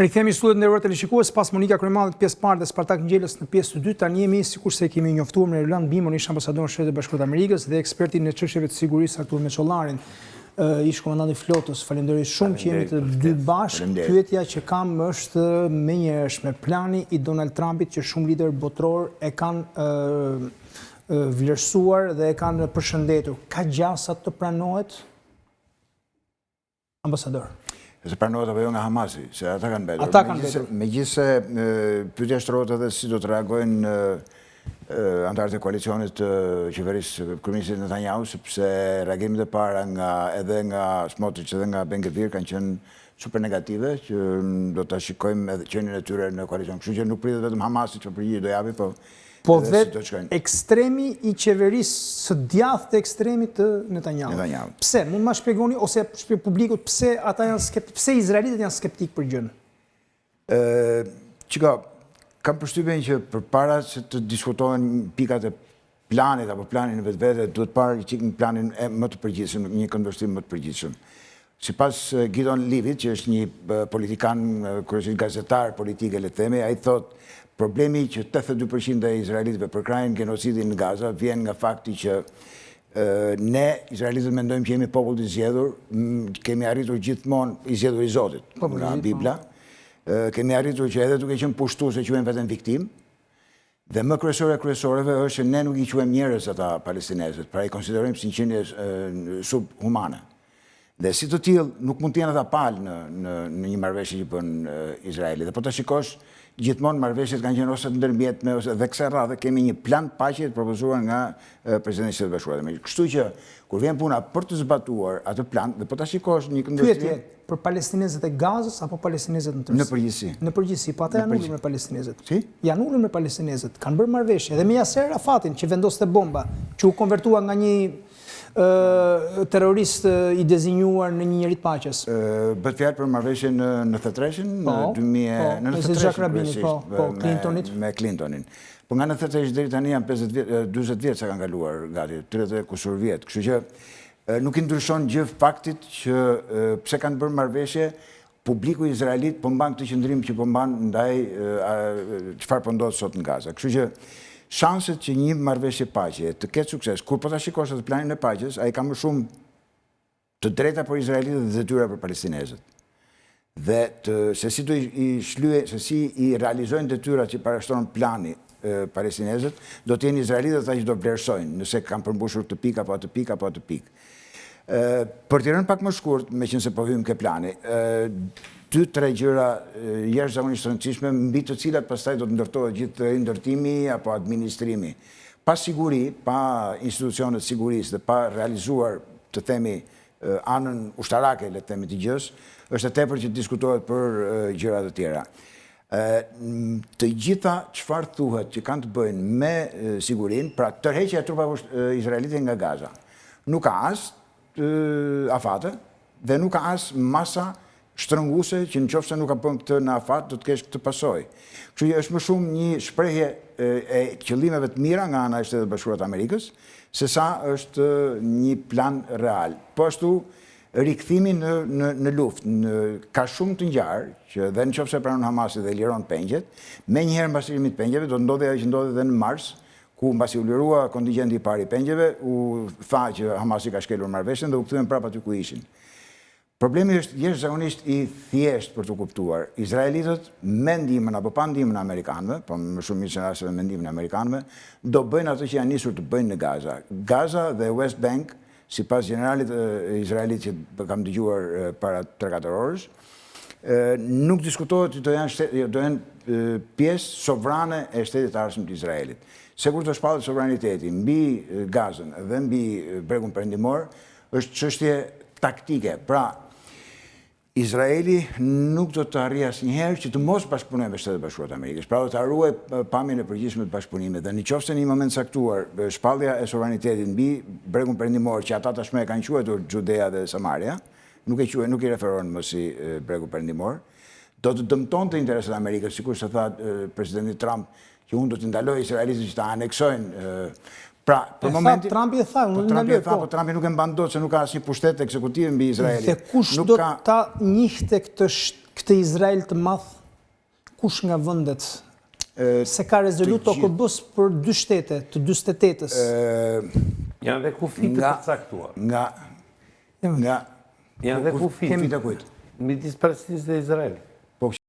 Rikthehemi në studion e nderuar televizionistëve pas Monika Kryemallit pjesë parë dhe Spartak Ngjelës në pjesë të dytë. Tani jemi sikurse kemi njoftuar me Erland Bimon, ish ambasador në Shtetet e Bashkuara të Amerikës dhe ekspertin në çështjeve të sigurisë Artur Meçollarin, ish komandanti i flotës. Faleminderit shumë që jemi të dy bashkë. Pyetja që kam është menjëhershme, plani i Donald Trumpit që shumë lider botror e kanë vlerësuar dhe e kanë përshëndetur. Ka gjasa të pranohet? Ambasador. Se pranohet apo jo nga Hamasi, se ata kanë mbetur. Ata kanë mbetur. Megjithëse pyetja shtrohet edhe si do të reagojnë anëtarët e koalicionit të qeverisë kryeministit Netanyahu, sepse reagimet e para edhe nga Smotrich edhe nga Ben Gvir kanë qenë super negative, që do ta shikojmë edhe qenien e tyre në koalicion. Kështu që nuk pritet vetëm Hamasi që përgjigje do japi, po vetë ekstremi i qeverisë së djathtë të ekstremit të Netanyahu. Pse? Mund ma shpjegoni ose publikut pse ata janë skeptik, pse izraelitët janë skeptik për gjën? Çka, kam përshtypjen që përpara se të diskutohen pikat e planit apo planin vetvete, duhet parë çik planin më të përgjithshëm, një këndvështrim më të përgjithshëm. Sipas Gideon Levit, që është një politikan, kryesisht gazetar politike, le të themi, ai thotë problemi që 82% e izraelitëve përkrajnë genocidin në Gaza vjen nga fakti që ne, izraelitët, mendojmë që jemi popull i zgjedhur, kemi arritur gjithmonë i zgjedhur i Zotit nga Bibla, kemi arritur që edhe duke qenë pushtues e quajmë veten viktim, dhe më kryesore kryesoreve është që ne nuk i quajmë njerëz ata palestinezët, pra i konsiderojmë si qenie subhumane. Dhe si të tillë nuk mund të jenë ata palë në një marrëveshje që bën Izraeli. Dhe po ta shikosh, gjithmonë marrëveshjet kanë qenë ose të ndërmjetme ose dhe kësaj radhe kemi një plan paqe të propozuar nga presidenti i Shtetit Bashkuar të Amerikës. Kështu që kur vjen puna për të zbatuar atë plan, dhe po ta shikosh një këndvështrim për palestinezët e Gazës apo palestinezët në tërësi? Në përgjithësi. Në përgjithësi, po ata janë ulur me palestinezët. Si? Janë ulur me palestinezët, kanë bërë marrëveshje dhe me Yasser Arafatin që vendoste bomba, që u konvertua nga një terrorist i dezinjuar në një njerit paqes. Bëhet fjalë për marrëveshjen në Threeshin në 2000 Clintonit. Me Clintonin. Po nga në Threesh deri tani janë 40 vjet sa kanë kaluar gati, 30 kusur vjet. Kështu që nuk i ndryshon gjë faktit që pse kanë bërë marrëveshje, publiku izraelit po mban këtë qëndrim që po mban ndaj çfarë po ndodh sot në Gaza. Kështu që shanset që një marrëveshje paqe të ketë sukses, kur po ta shikosh atë planin e paqes, ai ka më shumë të drejta për izraelitët dhe detyra për palestinezët. Dhe se si i realizojnë detyrat që parashtrohen plani palestinezët, do të jenë izraelitët ata që do vlerësojnë, nëse kanë përmbushur të pikë apo atë pikë apo atë pikë. Për të rënë pak më shkurt, meqense po hym ke plani, 2-3 gjëra jashtëzakonisht rëndësishme, mbi të cilat pastaj do të ndërtohet gjithë ndërtimi apo administrimi. Pa siguri, pa institucionet sigurisë dhe pa realizuar, të themi, anën ushtarake, le të themi, të gjës, është e tepër që diskutohet për gjëra të tjera. Të gjitha çfarë thuhet që kanë të bëjnë me sigurinë, pra tërheqja e trupave izraelite nga Gaza, nuk ka as afate dhe nuk ka as masa shtrënguese që nëse nuk ka bën këtë në afat do të kesh këtë pasojë. Kështu që është më shumë një shprehje e qëllimeve të mira nga ana e Shtetit Bashkuar të Amerikës, sesa është një plan real. Po ashtu rikthimi në luftë, ka shumë të ngjarë që dhe nëse pranon Hamasi dhe liron pengjet, menjëherë mbas lirimit të pengjeve do të ndodhë ajo që ndodhi edhe në Mars, ku mbasi u lirua kontingjenti i parë i pengjeve, u tha që Hamasi ka shkelur marrëveshjen dhe u kthyen prapë aty ku ishin. Problemi është jashtëzakonisht i thjeshtë për të kuptuar. Izraelitët me ndihmën apo pa ndihmën e amerikanëve, po më shumë mirë se rasteve me ndihmën e amerikanëve, do bëjnë atë që janë nisur të bëjnë në Gaza. Gaza dhe West Bank, sipas generalit izraelit që kam dëgjuar para 3-4 orësh, nuk diskutohet që do janë pjesë sovrane e shtetit të arshëm të Izraelit. Se kur të shpallet sovraniteti mbi Gazën dhe mbi bregun perëndimor, është çështje taktike. Pra, Izraeli nuk do të arrijë asnjëherë që të mos bashkëpunojë me Shtetet Bashkuara të Amerikës. Pra do të harruajë pamjen e përgjithshme të bashkëpunimit. Dhe nëse në një moment caktuar shpallja e sovranitetit mbi bregun perëndimor, që ata tashmë e kanë quajtur Judea dhe Samaria, nuk i referohen më si bregu perëndimor, do të dëmtonte interesat e Amerikës, sikur se tha presidenti Trump, që unë do të ndaloj izraelitët që ta aneksojnë. Pra, për momentin Trumpi e tha, po Trumpi nuk e mban dot se nuk ka asnjë pushtet ekzekutiv mbi Izraelin. Dhe kush do ta njihte këtë Izrael të madh kush nga vendet se ka rezolut OKB-s për 2 shtete, të 48-ës. Janë dhe kufit të përcaktuar. Nga Janë dhe kufit. Kufit e kujt? Midis Palestinës dhe Izraelit.